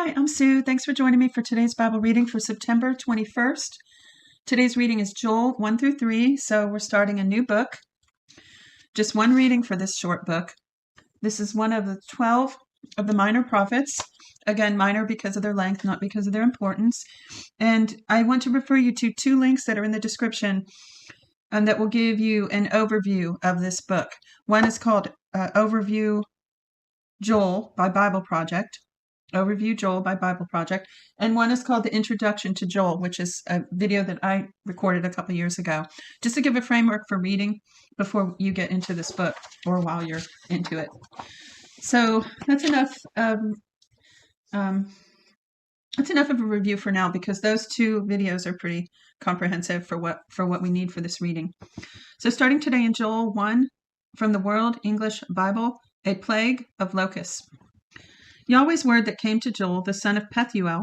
Hi, I'm Sue. Thanks for joining me for today's Bible reading for September 21st. Today's reading is Joel 1 through 3, so we're starting a new book. Just one reading for this short book. This is one of the 12 of the minor prophets. Again, minor because of their length, not because of their importance. And I want to refer you to two links that are in the description and that will give you an overview of this book. One is called Overview Joel by Bible Project. Overview Joel by Bible Project, and one is called The Introduction to Joel, which is a video that I recorded a couple years ago, just to give a framework for reading before you get into this book or while you're into it. So that's enough of a review for now, because those two videos are pretty comprehensive for what we need for this reading. So starting today in Joel 1 from the World English Bible, a plague of locusts. Yahweh's word that came to Joel, the son of Pethuel.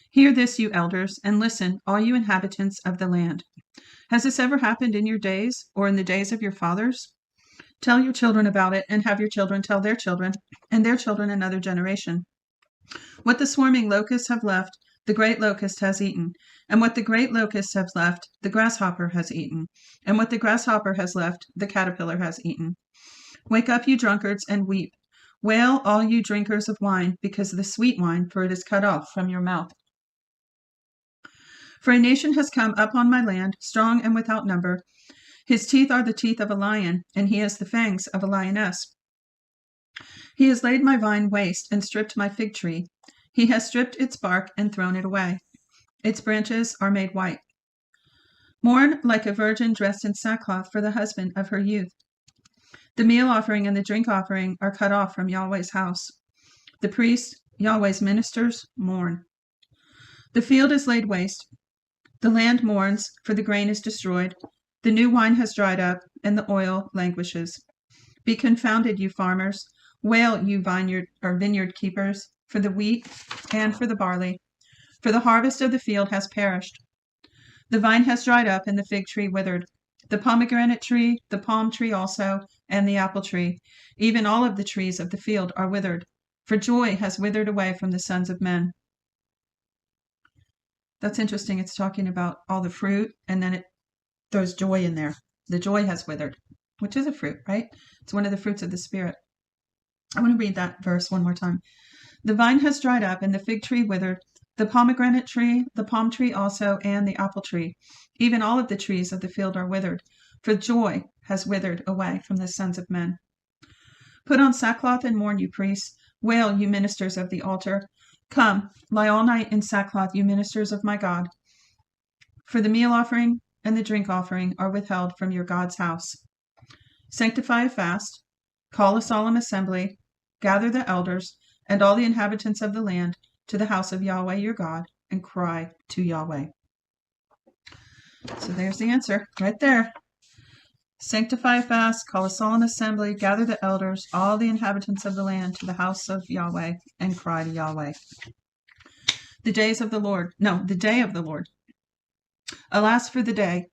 Hear this, you elders, and listen, all you inhabitants of the land. Has this ever happened in your days, or in the days of your fathers? Tell your children about it, and have your children tell their children, and their children another generation. What the swarming locusts have left, the great locust has eaten. And what the great locust has left, the grasshopper has eaten. And what the grasshopper has left, the caterpillar has eaten. Wake up, you drunkards, and weep. Wail, all you drinkers of wine, because of the sweet wine, for it is cut off from your mouth. For a nation has come up on my land, strong and without number. His teeth are the teeth of a lion, and he has the fangs of a lioness. He has laid my vine waste and stripped my fig tree. He has stripped its bark and thrown it away. Its branches are made white. Mourn like a virgin dressed in sackcloth for the husband of her youth. The meal offering and the drink offering are cut off from Yahweh's house. The priests, Yahweh's ministers, mourn. The field is laid waste. The land mourns, for the grain is destroyed. The new wine has dried up, and the oil languishes. Be confounded, you farmers. Wail, you vineyard keepers, for the wheat and for the barley. For the harvest of the field has perished. The vine has dried up, and the fig tree withered. The pomegranate tree, the palm tree also, and the apple tree, even all of the trees of the field are withered, for joy has withered away from the sons of men. That's interesting. It's talking about all the fruit, and then there's joy in there. The joy has withered, which is a fruit, right? It's one of the fruits of the Spirit. I want to read that verse one more time. The vine has dried up, and the fig tree withered, the pomegranate tree, the palm tree also, and the apple tree. Even all of the trees of the field are withered, for joy has withered away from the sons of men. Put on sackcloth and mourn, you priests. Wail, you ministers of the altar. Come, lie all night in sackcloth, you ministers of my God. For the meal offering and the drink offering are withheld from your God's house. Sanctify a fast, call a solemn assembly, gather the elders and all the inhabitants of the land to the house of Yahweh your God, and cry to Yahweh. So there's the answer right there. Sanctify a fast, call a solemn assembly, gather the elders, all the inhabitants of the land to the house of Yahweh, and cry to Yahweh. The day of the Lord. Alas for the day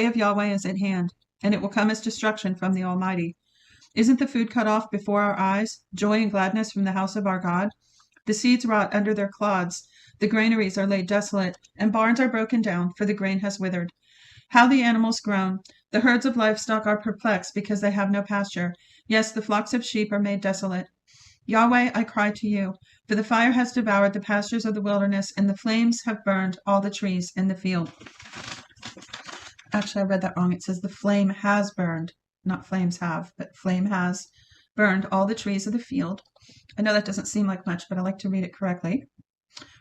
of Yahweh is at hand, and it will come as destruction from the Almighty. Isn't the food cut off before our eyes, joy and gladness from the house of our God? The seeds rot under their clods, the granaries are laid desolate, and barns are broken down, for the grain has withered. How the animals groan! The herds of livestock are perplexed because they have no pasture. Yes, the flocks of sheep are made desolate. Yahweh, I cry to you, for the fire has devoured the pastures of the wilderness, and the flames have burned all the trees in the field. Actually, I read that wrong. It says the flame has burned, not flames have, but flame has burned all the trees of the field. I know that doesn't seem like much, but I like to read it correctly.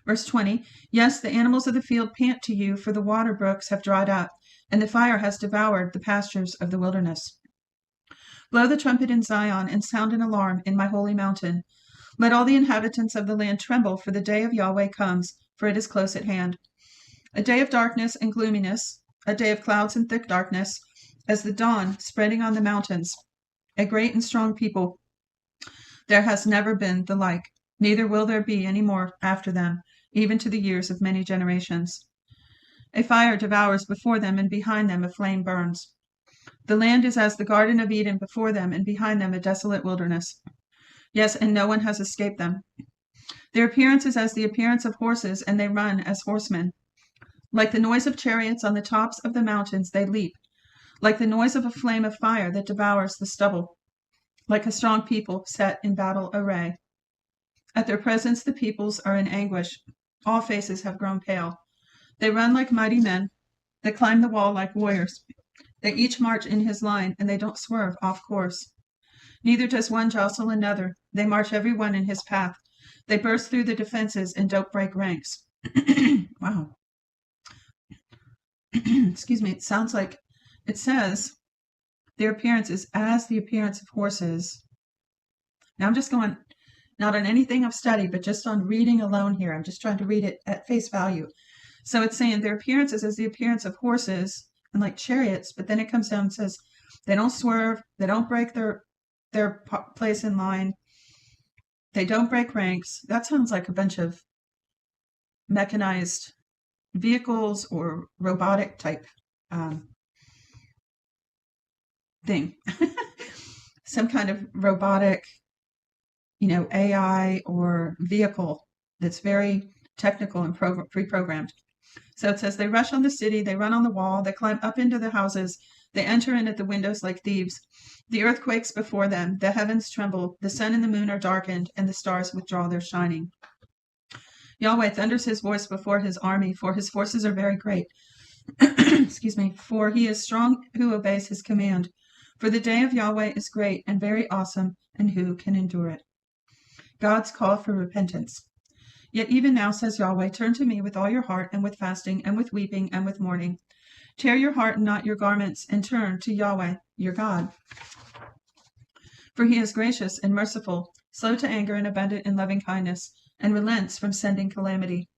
Verse 20, yes, the animals of the field pant to you, for the water brooks have dried up, and the fire has devoured the pastures of the wilderness. Blow the trumpet in Zion, and sound an alarm in my holy mountain. Let all the inhabitants of the land tremble, for the day of Yahweh comes, for it is close at hand. A day of darkness and gloominess, a day of clouds and thick darkness, as the dawn spreading on the mountains. A great and strong people. There has never been the like, neither will there be any more after them, even to the years of many generations. A fire devours before them, and behind them a flame burns. The land is as the Garden of Eden before them, and behind them a desolate wilderness. Yes, and no one has escaped them. Their appearance is as the appearance of horses, and they run as horsemen. Like the noise of chariots on the tops of the mountains, they leap. Like the noise of a flame of fire that devours the stubble. Like a strong people set in battle array. At their presence, the peoples are in anguish. All faces have grown pale. They run like mighty men. They climb the wall like warriors. They each march in his line, and they don't swerve off course. Neither does one jostle another. They march every one in his path. They burst through the defenses and don't break ranks. Wow. Excuse me. It sounds like it says their appearance is as the appearance of horses. Now I'm just going, not on anything I've studied, but just on reading alone here. I'm just trying to read it at face value. So it's saying their appearance is as the appearance of horses and like chariots, but then it comes down and says they don't swerve, they don't break their place in line, they don't break ranks. That sounds like a bunch of mechanized vehicles or robotic type thing. Some kind of robotic, AI or vehicle that's very technical and pre-programmed. So it says they rush on the city, they run on the wall, they climb up into the houses, they enter in at the windows like thieves. The earth quakes before them, the heavens tremble, the sun and the moon are darkened, and the stars withdraw their shining. Yahweh thunders his voice before his army, for his forces are very great. Excuse me, for he is strong who obeys his command. For the day of Yahweh is great and very awesome, and who can endure it? God's call for repentance. Yet even now, says Yahweh, turn to me with all your heart, and with fasting, and with weeping, and with mourning. Tear your heart and not your garments, and turn to Yahweh, your God. For he is gracious and merciful, slow to anger and abundant in loving kindness, and relents from sending calamity.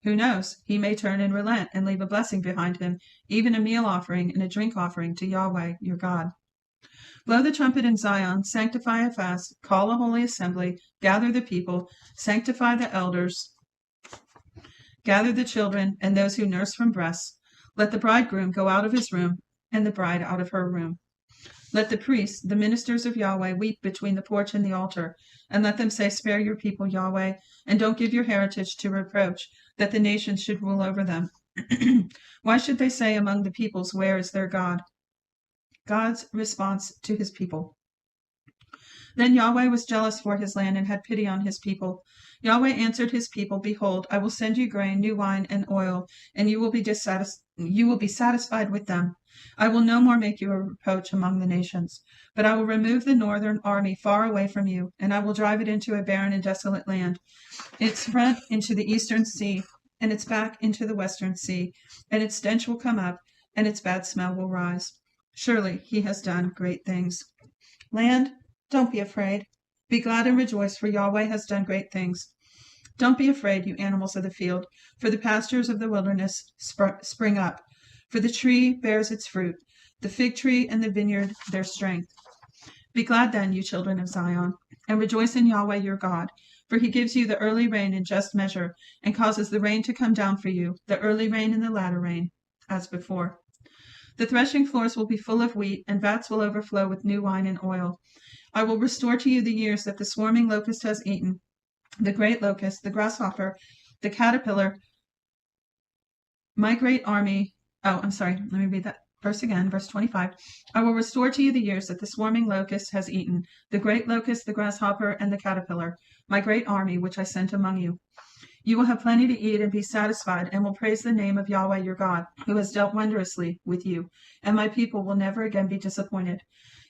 Who knows? He may turn and relent and leave a blessing behind him, even a meal offering and a drink offering to Yahweh, your God. Blow the trumpet in Zion, sanctify a fast, call a holy assembly, gather the people, sanctify the elders, gather the children and those who nurse from breasts. Let the bridegroom go out of his room, and the bride out of her room. Let the priests, the ministers of Yahweh, weep between the porch and the altar, and let them say, spare your people, Yahweh, and don't give your heritage to reproach, that the nations should rule over them. Why should they say among the peoples, where is their God? God's response to his people. Then Yahweh was jealous for his land and had pity on his people. Yahweh answered his people, behold, I will send you grain, new wine, and oil, and you will be satisfied with them. I will no more make you a reproach among the nations, but I will remove the northern army far away from you, and I will drive it into a barren and desolate land, its front into the eastern sea, and its back into the western sea, and its stench will come up, and its bad smell will rise. Surely he has done great things. Land, don't be afraid. Be glad and rejoice, for Yahweh has done great things. Don't be afraid, you animals of the field, for the pastures of the wilderness spring up. For the tree bears its fruit, the fig tree and the vineyard their strength. Be glad then, you children of Zion, and rejoice in Yahweh your God, for he gives you the early rain in just measure, and causes the rain to come down for you, the early rain and the latter rain, as before. The threshing floors will be full of wheat, and vats will overflow with new wine and oil. I will restore to you the years that the swarming locust has eaten, the great locust, the grasshopper, the caterpillar, my great army. Oh, I'm sorry. Let me read that verse again, verse 25. I will restore to you the years that the swarming locust has eaten, the great locust, the grasshopper, and the caterpillar, my great army, which I sent among you. You will have plenty to eat and be satisfied, and will praise the name of Yahweh your God, who has dealt wondrously with you, and my people will never again be disappointed.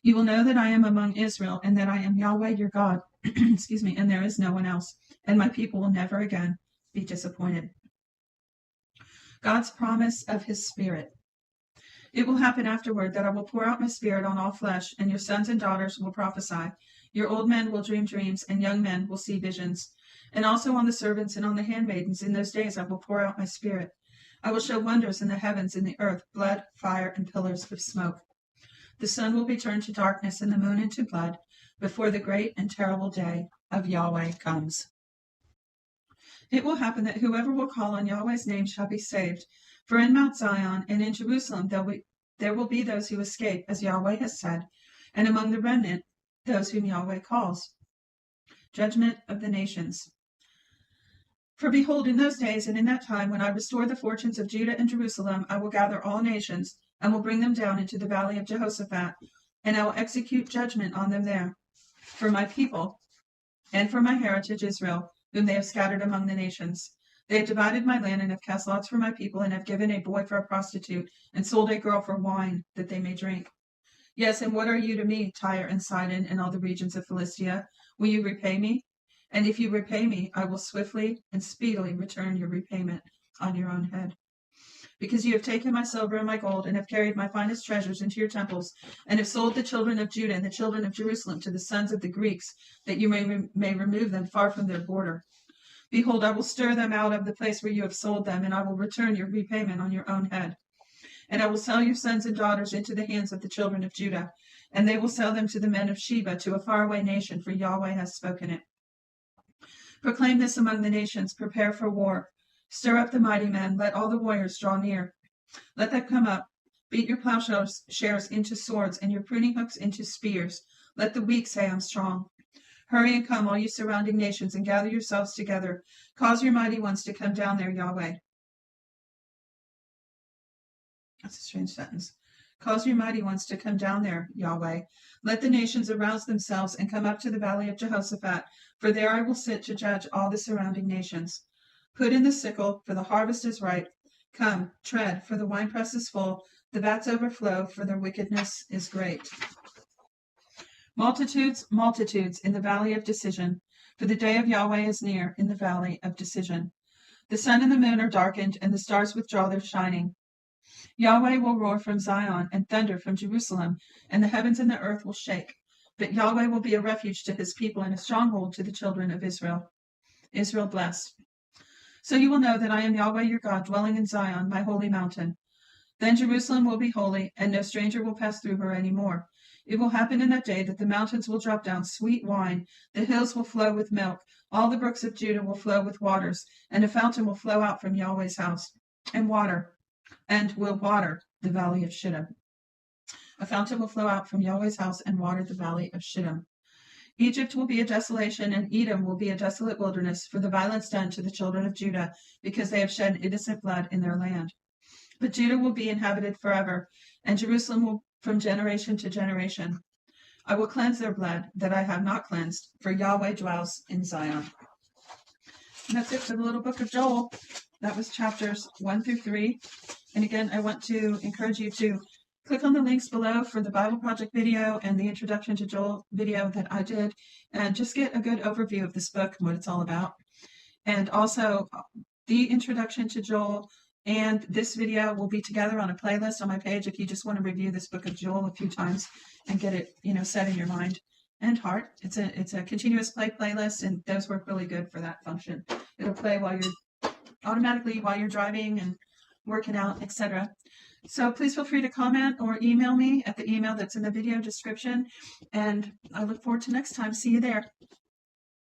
You will know that I am among Israel, and that I am Yahweh your God, excuse me, and there is no one else, and my people will never again be disappointed. God's promise of his Spirit. It will happen afterward that I will pour out my Spirit on all flesh, and your sons and daughters will prophesy. Your old men will dream dreams, and young men will see visions. And also on the servants and on the handmaidens in those days I will pour out my Spirit. I will show wonders in the heavens and the earth, blood, fire, and pillars of smoke. The sun will be turned to darkness and the moon into blood before the great and terrible day of Yahweh comes. It will happen that whoever will call on Yahweh's name shall be saved. For in Mount Zion and in Jerusalem there will be those who escape, as Yahweh has said, and among the remnant those whom Yahweh calls. Judgment of the nations. For behold, in those days and in that time, when I restore the fortunes of Judah and Jerusalem, I will gather all nations, and will bring them down into the valley of Jehoshaphat, and I will execute judgment on them there, for my people, and for my heritage Israel, whom they have scattered among the nations. They have divided my land, and have cast lots for my people, and have given a boy for a prostitute, and sold a girl for wine, that they may drink. Yes, and what are you to me, Tyre and Sidon, and all the regions of Philistia? Will you repay me? And if you repay me, I will swiftly and speedily return your repayment on your own head. Because you have taken my silver and my gold, and have carried my finest treasures into your temples, and have sold the children of Judah and the children of Jerusalem to the sons of the Greeks, that you may remove them far from their border. Behold, I will stir them out of the place where you have sold them, and I will return your repayment on your own head. And I will sell your sons and daughters into the hands of the children of Judah, and they will sell them to the men of Sheba, to a faraway nation, for Yahweh has spoken it. Proclaim this among the nations, prepare for war. Stir up the mighty men, let all the warriors draw near. Let them come up, beat your plowshares into swords, and your pruning hooks into spears. Let the weak say, I'm strong. Hurry and come, all you surrounding nations, and gather yourselves together. Cause your mighty ones to come down there, Yahweh. That's a strange sentence. Cause your mighty ones to come down there, Yahweh. Let the nations arouse themselves and come up to the valley of Jehoshaphat, for there I will sit to judge all the surrounding nations. Put in the sickle, for the harvest is ripe. Come, tread, for the winepress is full. The vats overflow, for their wickedness is great. Multitudes, multitudes in the valley of decision, for the day of Yahweh is near in the valley of decision. The sun and the moon are darkened, and the stars withdraw their shining. Yahweh will roar from Zion and thunder from Jerusalem, and the heavens and the earth will shake. But Yahweh will be a refuge to his people and a stronghold to the children of Israel. Israel blessed. So you will know that I am Yahweh your God, dwelling in Zion, my holy mountain. Then Jerusalem will be holy, and no stranger will pass through her any more. It will happen in that day that the mountains will drop down sweet wine, the hills will flow with milk, all the brooks of Judah will flow with waters, and a fountain will flow out from Yahweh's house, and will water the valley of Shittim. A fountain will flow out from Yahweh's house and water the valley of Shittim. Egypt will be a desolation, and Edom will be a desolate wilderness, for the violence done to the children of Judah, because they have shed innocent blood in their land. But Judah will be inhabited forever, and Jerusalem will from generation to generation. I will cleanse their blood that I have not cleansed, for Yahweh dwells in Zion. And that's it for the little book of Joel. That was chapters 1 through 3. And again, I want to encourage you to click on the links below for the Bible Project video and the Introduction to Joel video that I did, and just get a good overview of this book and what it's all about. And also, the Introduction to Joel and this video will be together on a playlist on my page if you just want to review this book of Joel a few times and get it, set in your mind and heart. It's a continuous play playlist, and those work really good for that function. It'll play automatically while you're driving and working out, etc. So please feel free to comment or email me at the email that's in the video description, and I look forward to next time. See you there.